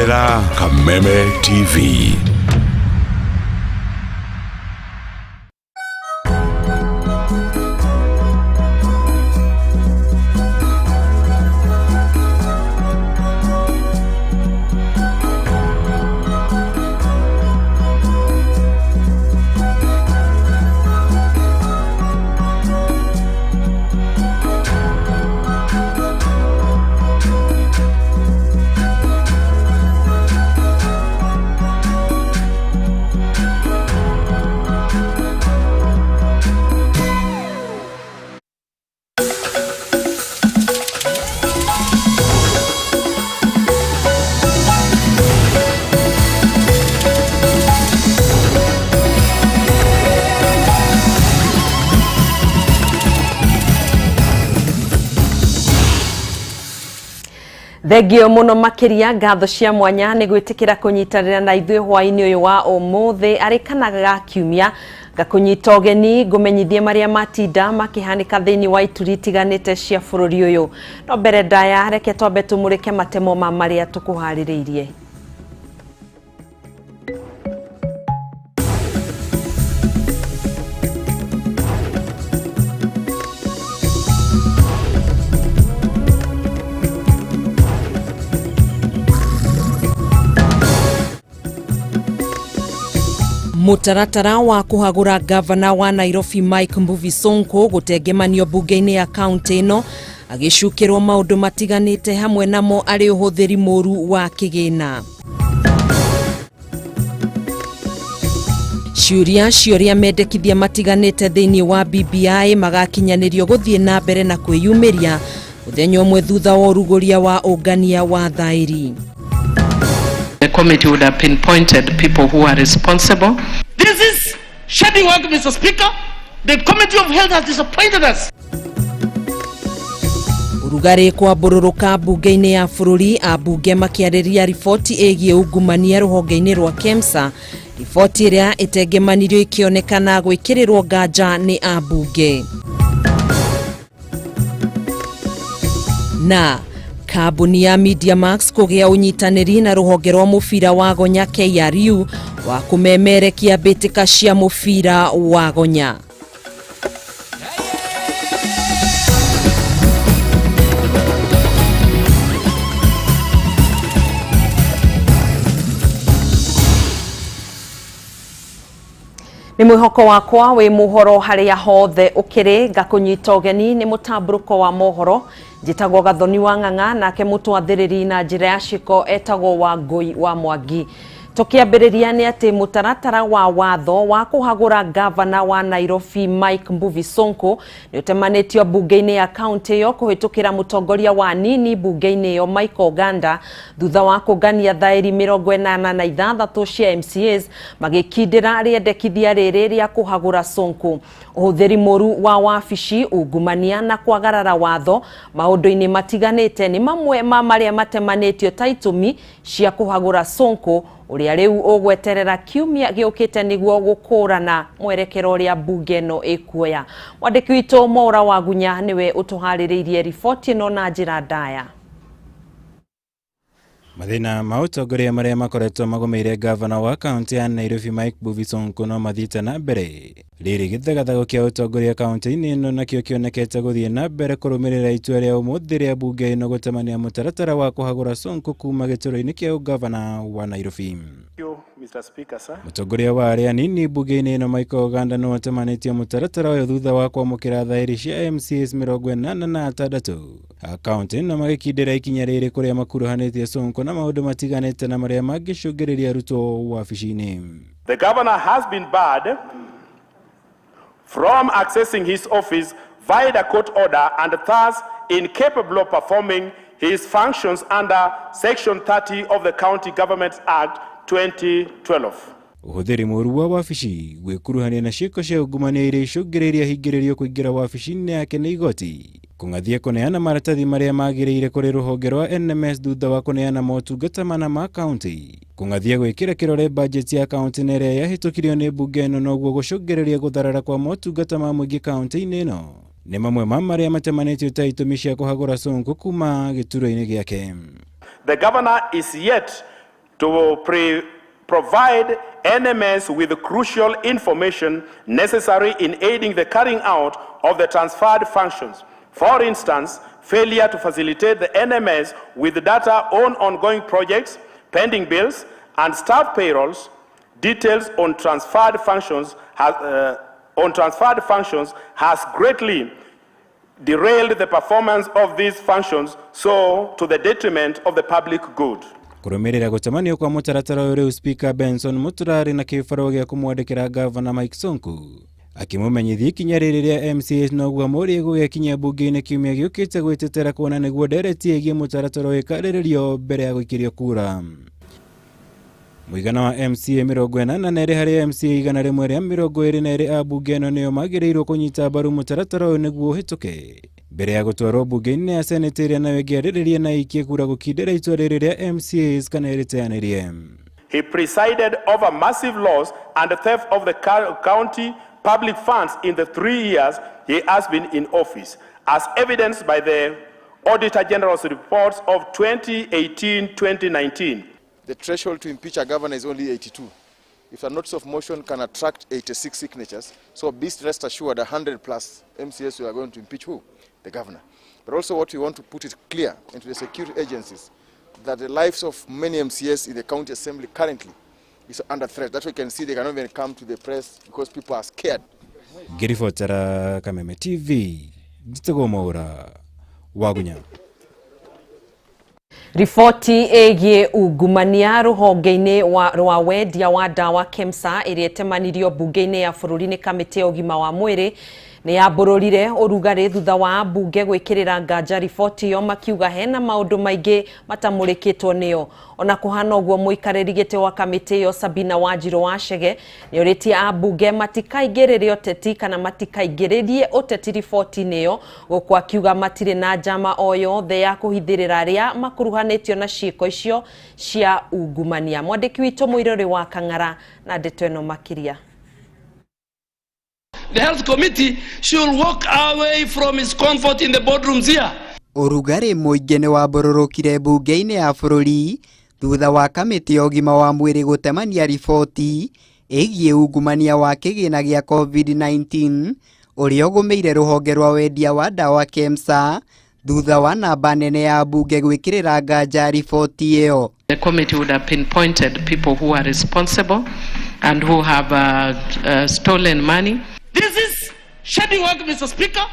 Kameme TV. Thegio muno makiria ngatho cia mwanya ni gwitikira kunyitanira na ithuĩ hwaini uyu wa umuthi arikanaga kiumia gakunyita ũgeni ngumenyithie maria matinda makihanika thiini wa ituri tiganite cia bururi uyu no mbere ndaya reke twambe tumurike matemo ma maria tukuhaririirie. Mutaratara wa kuhagura gavana wa Nairobi Mike Mbuvi Sonko gutengemanio bunge-ini ya kaunti ino agicukirwo maundu matiganite hamwe namo ari uhuthiri moru wa kigina. Ciuria mendekithia matiganite thiini wa BBI magakinyanirio guthie na mbere na kwiyumiria muthenya umwe thutha wa uruguria wa ungania wa thairi. The committee would have pinpointed people who are responsible. This is shedding work, Mr. Speaker. The Committee of Health has disappointed us. Urugari kwa bururuka bunge-ini ya bururi abunge makiariria riboti egie ungumania ruhonge-ini rwa KEMSA, riboti iria itengemanirio ikionekana gwikirirwo nganja ni abunge. Na kambuni ya Media Max kugia unyitaniri na ruhonge rwa mubira wa Gonya KRU wa kumemerekia mbitika cia mubira wa Gonya. Ni mwihoko wakwa wi Mohoro haria hothe ukiri gakunyita ũgeni ni mutamburuko wa Mohoro njitagwo Gathoni wa Ng'ang'a nake mutwathiriri na njira ya ciko etagwo wa Ngui wa Mwangi. Tukiambiriria ni ati mutaratara wa watho wa kuhagura gavana wa Nairobi Mike Mbuvi Sonko ni utemanitio bunge-ini ya kaunti yo kuhitukira mutongoria wa nini bunge-ini yo Mike Oganda thutha wa kugania thairi 86 cia MCAs magikindira riendekithia riri ria kuhagura Sonko. Uhuthiri moru wa wabici ungumania na kwagarara watho maundu-ini matiganite ni mamwe ma maria matemanitio ta itumi cia kuhagura Sonko uria riu ugweterera kiumia giukite niguo gukurana mwerekero uria bunge no ikuoya. Mwandiki witu Mora wa Gunya niwe utuhaririirie riboti ino na njira ndaya. Mathina mautongoria maria makoretwo magomeire gavana wa kaunti ya Nairobi Mike Mbuvi Sonko no mathite na mbere. Riri githagathago kia utongoria kaunti-ini ino nakio kionekete guthie na mbere kurumirira itua ria umuthi ria bunge ino gutemania mutaratara wa kuhagura Sonko kuma gituro-ini kia gavana wa Nairobi. Mr. Speaker, sir. Mutongoria wa aria nini bunge-ini ino Mike Oganda no atemanitie mutaratara uyu thutha wa kwamukira thairi cia MCAs 86 akaunti ino magikindira ikinya riri kuria makuruhanitie Sonko na maundu matiganite na maria magicungiriria ruto wabici-ini. The governor has been barred from accessing his office via the court order and thus incapable of performing his functions under Section 30 of the County Governments Act 2012. Uhuthiri moru wa wabici gwikuruhania na ciiko cia ungumania iria icungiriria hingiririo kuingira wabici-ini yake ni igoti kungathia kuneana maratathi maria magiriire kuri ruhonge rwa NMS thutha wa kuneana motungata mana ma county kungathia gwikira kirore budget ya county nere yahitukirio ni bunge ino noguo gucungiriria gutharara kwa motungata ma muingi county-ini ino ni mamwe ma maria matemanitio ta itumi cia kuhagura Sonko kuma gituro-ini giake. The governor is yet to provide NMS with the crucial information necessary in aiding the carrying out of the transferred functions. For instance, failure to facilitate the NMS with data on ongoing projects, pending bills, and staff payrolls, details on transferred functions has greatly derailed the performance of these functions, so to the detriment of the public good. Kurumirira gucemanio kwa mutaratara uriu Speaker Benson Muturari na kibaro gia kumwandikira Governor Mike Sonko akimumenyithia ikinya riri ria MCAs noguo muri gugikinya bunge-ini kiumia giukite gwitetera kuona niguo ndereti igie mutaratara wikaririo mbere ya guikirio kura. Muigana wa MCA 42 hari MCA 122 a bunge ino nio magirirwo kunyita mbaru mutaratara uyu niguo uhituke mbere ya gutwarwo bunge-ini ya Senate iria nayo ngiariririe na ikie kura gukindira itua riri ria MCAs kana iriteanirie. He presided over massive loss and theft of the county public funds in the 3 years he has been in office, as evidenced by the Auditor General's reports of 2018-2019. The threshold to impeach a governor is only 82. If a notice of motion can attract 86 signatures, so be rest assured 100 plus MCAs we are going to impeach who? The governor. But also what we want to put it clear into the security agencies that the lives of many MCAs in the county assembly currently is under threat. That we can see they cannot even come to the press because people are scared. Girifotera Kameme TV, Jitago Mohoro, Wagunya. Riboti igie ungumania ruhonge-ini rwa wendia wa dawa KEMSA iria etemanirio bunge-ini ya bururi ni kamiti ya ugima wa mwiri ni yabururire urugari thutha wa bunge gwikirira nganja riboti yo makiuga hena maundu maingi matamurikitwo niyo. Ona kuhana uguo muikariri giti wa kamiti yo Sabina Wanjiru wa Chege ni uritie a bunge matikaingiririe uteti kana matikaingiririe uteti riboti niyo gukwa kiuga matire na njama o yothe ya kuhithirira aria makuruhanitio na ciiko icio cia ungumania. Mwandiki witu Muirori wa Kang'ara na ndeto eno makiria. The health committee should walk away from its comfort in the boardrooms here. Urugari muingi ni wabururukire bunge-ini ya bururi thutha wa kamiti ya ugima wa mwiri gutemania riboti igie ungumania wa kigina gia COVID-19 uria ugumeire ruhonge rwa wendia wa dawa KEMSA thutha wa namba nene ya bunge gwikirira nganja riboti iyo. The committee would have pinpointed people who are responsible and who have stolen money. This is shedding work, Mr. Speaker.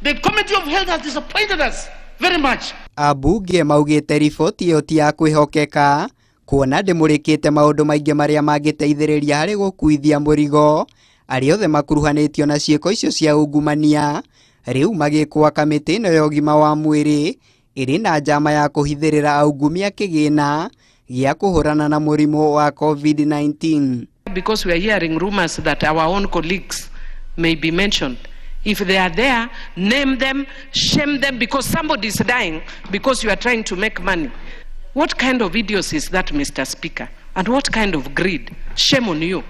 The Committee of Health has disappointed us very much. Abunge maugite riboti iyo ti ya kwihokeka kuona ndimurikite maundu maingi maria mangiteithiriria hari gukuithia murigo ariothe makuruhanitio na ciiko icio cia ungumania riu magikwa kamiti ino ya ugima wa mwiri iri na njama ya kuhithirira aungumia kigina gia kuhurana na murimu wa COVID-19. Because we are hearing rumors that our own colleagues may be mentioned. If they are there, name them, shame them, because somebody is dying because you are trying to make money. What kind of idiocy is that, Mr. Speaker? And what kind of greed? Shame on you.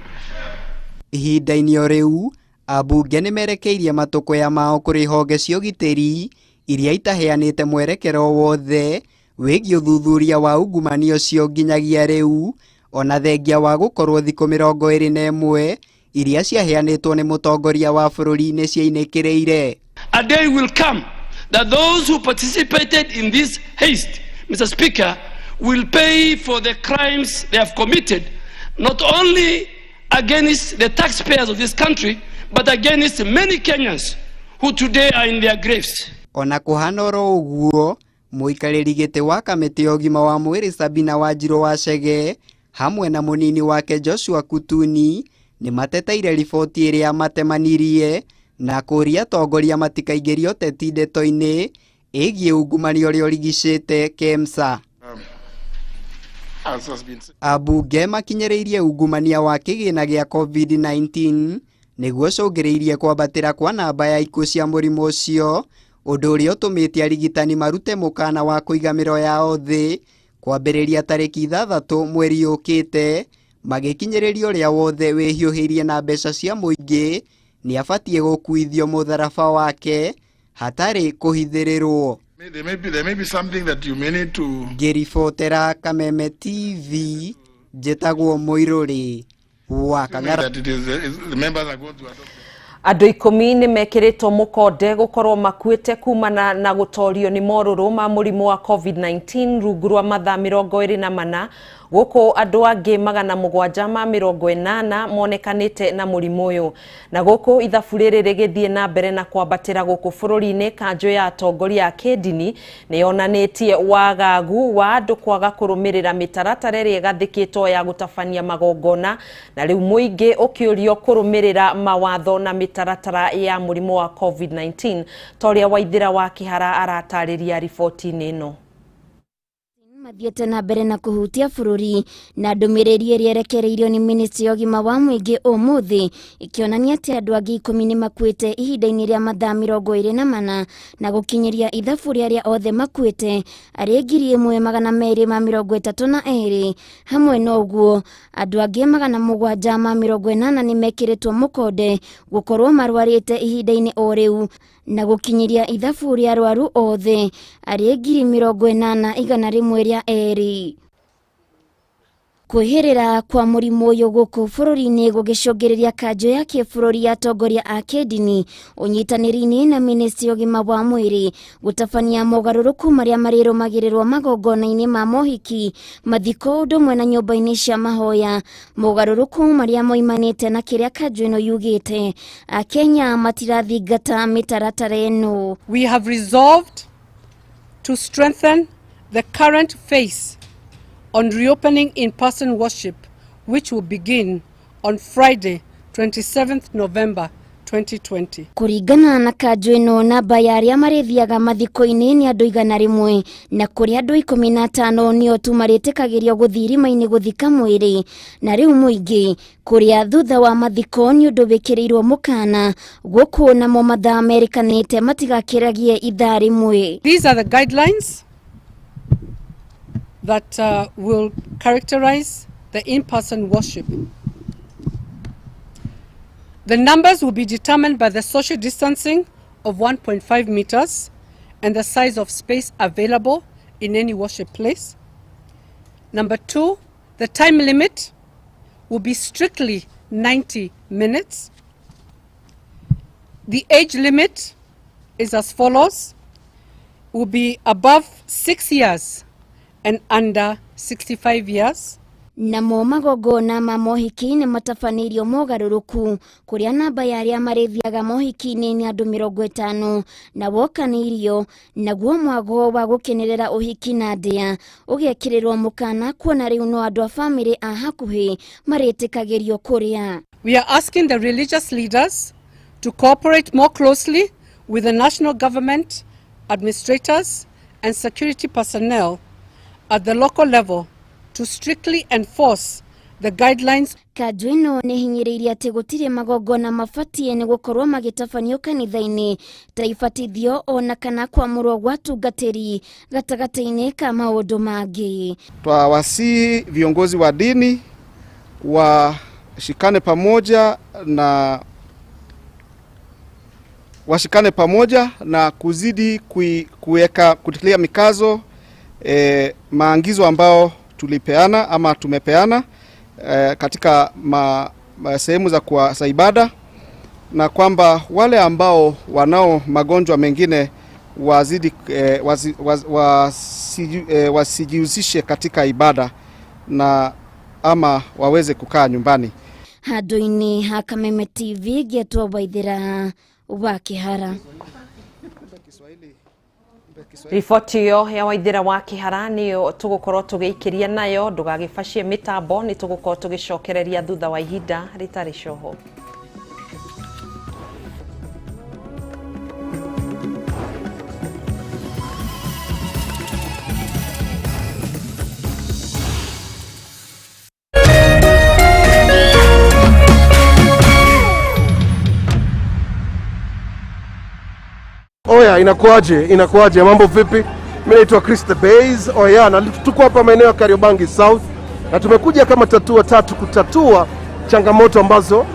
Ihinda-ini o riu abunge ni merekeirie matuko mao kuri honge cia ugitiri iria itaheanite mwerekero wothe wigie uthuthuria wa ungumania ucio nginyagia riu ona thengia wa gukorwo thiku 21 iria ciaheanitwo ni mutongoria wa bururi ni ciainikireire. A day will come that those who participated in this haste, Mr. Speaker, will pay for the crimes they have committed, not only against the taxpayers of this country, but against many Kenyans who today are in their graves. Ona kuhana oro uguo, muikariri giti wa kamiti ya ugima wa mwiri Sabina Wanjiru wa Chege hamwe na munini wake Joshua Kutuni ni mateteire riboti iria matemanirie na kuria tongoria matikaingirio uteti ndeto-ini igie ungumania uria urigicite KEMSA. Abunge makinyiriirie ungumania wa kigina gia COVID-19 niguo cungiriirie kwambatira kwa namba ya ikuo cia murimu ucio undu uria utumite arigitani marute mukana wa kuigamiro yao thi kwambiriria tariki 6 mweri ukite magikinyiririo ria wothe wihiuhirie na mbeca cia muingi ni abatie gukuithio mutharaba wake hatari kuhithirirwo. There may be something that you may need to. Girifotera Kameme TV Jetagwo Moiruri wa Kang'ara. Andũ 10 nĩ mekĩrĩtwo mũkonde gũkorwo makuĩte kumana na gũtorio nĩ morũrũ ma mũrimũ wa COVID-19 rungu rwa mathaa 24 gũkũ andũ angĩ 780 monekanĩte na mũrimũ ũyũ. Na gũkũ ithabu rĩrĩ rĩgĩthiĩ na mbere na kwambatĩra gũkũ bũrũri-inĩ, kanjũ ya atongoria a kĩndini nĩ yonanĩtie wagagu wa andũ kwaga kũrũmĩrĩra mĩtaratara ĩrĩa ĩgathĩkĩtwo ya gũtabania magongona, na rĩu mũingĩ ũkĩũrio kũrũmĩrĩra mawatho na mĩtaratara ya mũrimũ wa COVID-19. Toria Waithira wa Kĩhara aratarĩria riboti-inĩ ĩno. Mathiĩte na mbere na kũhutia bũrũri na ndũmĩrĩri ĩrĩa ĩrekereirio nĩ Ministry ya Ũgima wa Mũingĩ ũmũthĩ ikĩonania atĩ andũ angĩ 10 nĩ makuĩte ihinda-inĩ rĩa mathaa 24 na gũkinyĩria ithabu rĩrĩa othe makuĩte arĩ 1232. Hamwe na ũguo andũ angĩ 780 nĩ mekĩrĩtwo mũkonde gũkorwo marwarĩte ihinda-inĩ o rĩu na gũkinyĩria ithabu rĩa arwaru othe arĩ 80,102. Kwĩhĩrĩra kwa mũrimũ ũyũ gũkũ bũrũri-inĩ gũgĩcũngĩrĩria kanjũ ya kĩbũrũri ya atongoria a kĩndini ũnyitanĩri-inĩ na Ministry ya Ũgima wa Mwĩrĩ gũtabania mogarũrũku marĩa marĩrũmagĩrĩrwo magongona-inĩ ma mohiki, mathiko, ũndũ ũmwe na nyũmba-inĩ cia mahoya, mogarũrũku marĩa moimanĩte na kĩrĩa kanjũ ĩno yugĩte Akenya matirathingata mĩtaratara ĩno. We have resolved to strengthen the current phase on reopening in-person worship, which will begin on Friday, 27th November 2020. Kũringana na kanjũ ĩno, namba ya arĩa marĩthiaga mathiko-inĩ nĩ andũ 100 na kũrĩ andũ 15 nĩo tu marĩtĩkagĩrio gũthiĩ irima-inĩ gũthika mwĩrĩ, na rĩu mũingĩ kũrĩa thutha wa mathiko nĩ ũndũ wĩkĩrĩirwo mũkana gũkũ namo mathaa merĩkanĩte matigakĩragie ithaa rĩmwe. These are the guidelines that will characterize the in-person worship. The numbers will be determined by the social distancing of 1.5 meters and the size of space available in any worship place. Number 2, the time limit will be strictly 90 minutes. The age limit is as follows: will be above 6 years and under 65 years. Namo magongona ma mohiki nĩ matabanĩirio mogarũrũku kũrĩa namba ya arĩa marĩthiaga mohiki-inĩ nĩ andũ 50 na wokanĩirio, naguo mwago wa gũkenerera ũhiki na ndĩa ũgĩkĩrĩrwo mũkana kuona rĩu no andũ a bamĩrĩ a hakuhĩ marĩtĩkagĩrio kũrĩa. We are asking the religious leaders to cooperate more closely with the national government, administrators and security personnel at the local level to strictly enforce the guidelines. Kanjũ ĩno nĩ hinyĩrĩirie atĩ gũtirĩ magongona mabatie nĩ gũkorwo magĩtabanio kanitha-inĩ ta ibatithio ona kana kwamũrwo gwa tungatĩri gatagatĩ-inĩ ka maũndũ mangĩ. Twawasihi viongozi wa dini washikane pamoja na kuzidi kutilia mikazo maangizo ambao tulipeana ama tumepeana katika sehemu za ibada, na kwamba wale ambao wanao magonjwa mengine wasijihusishe katika ibada na ama waweze kukaa nyumbani. Handũ-inĩ ha Kameme TV Getwa Waithira wa Kĩhara. Riboti yo ya Waithira wa Kĩhara niyo tũgũkorwo tũgĩikĩria nayo, ndũgagĩbacie mĩtambo, nĩ tũgũkorwo tũgĩcokereria thutha wa ihinda rĩtarĩ coho. Oya, inakuaje? Mambo vipi? Mimi naitwa Chris the Bays. Oya, na tuko hapa maeneo ya Kariobangi South na tumekuja kama tatua tatu kutatua changamoto ambazo